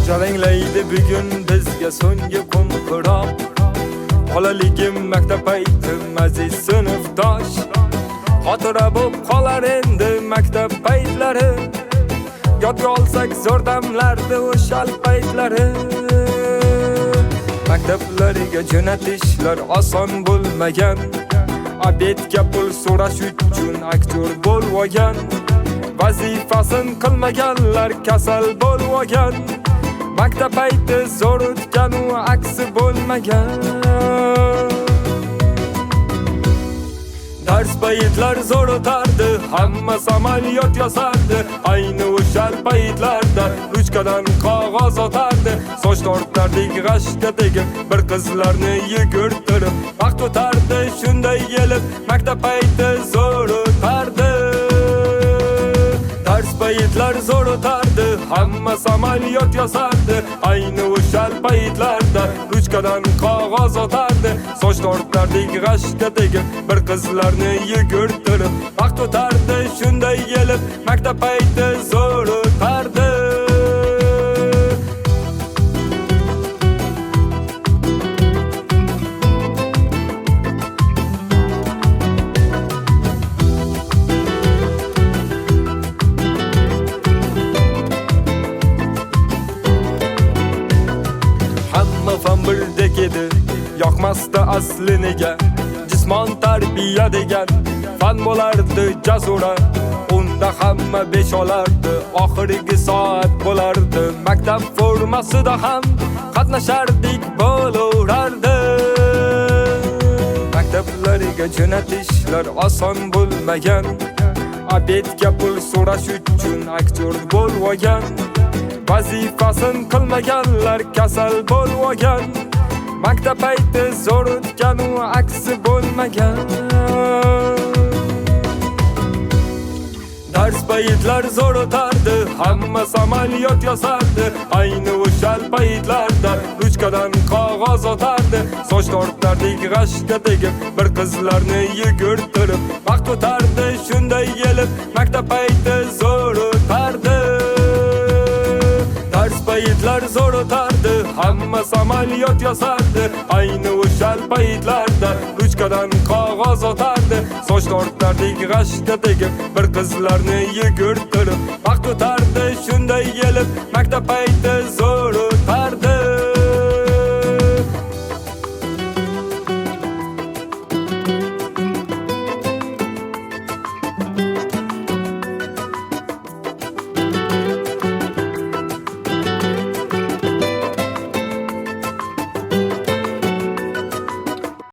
Jaranglaydi bugun bizga so'nggi kun qiroq. Bolaligim maktab payti aziz sinfdosh. Xotira bo'lib qolar endi maktab paytlari. Yodga olsak zo'r damlardi o'sha paytlari. Maktablariga jo'natishlar oson bo'lmagan. Obedga pul so'rash uchun aktyor bo'lgan. Vazifasin qilmaganlar kasal bo'lgan. Maktab payti zo'r o'tgan u aksi bo'lmagan. Dars paytlar zo'r o'tardi, hamma samolyot yasardi. Ayni o'sha paytlarda ruchkadan qog'oz otardi. Soch tortardik g'ashga tegib, bir qizlarni yugurtirib. Vaqt o'tardi shunday yelib, maktab payti zo'r o'tardi. Dars paytlar zo'r o'tardi, hamma samolyot yasardi. Ayni o'sha paytlarda ruchkadan qog'oz otardi. Soch tortardik g'ashga tegib, bir qizlarni yugurtirib. Vaqt o'tardi shunday yelib, maktab payti zo'r o'tardi. Hamma fan birdek edi, yoqmasdi asli nega. Jismon tarbiya degan fan bo'lardi jazura. Unda hamma 5 olardi, oxirgi soat bo'lardi. Maktab formasida ham qatnashardik bo'lardi. Maktablariga jo'natishlar oson bo'lmagan. Obedga pul so'rash uchun aktyor bo'lgan. Vazifasin qilmaganlar kasal bo'lgan. Maktab payti zo'r o'tgan u aksi bo'lmagan. Dars paytlar zo'r o'tardi, hamma samolyot yasardi. Ayni o'sha paytlarda ruchkadan qog'oz otardi. Soch tortardik g'ashga tegib, bir qizlarni yugurtirib. Vaqt o'tardi shunday yelib, maktab payti zo'r o'tardi. Dars paytlar zo'r o'tardi, hamma samolyot yasardi. Ayni o'sha paytlarda ruchkadan qog'oz otardi. Soch tortardik g'ashga tegib, bir qizlarni yugurtirib.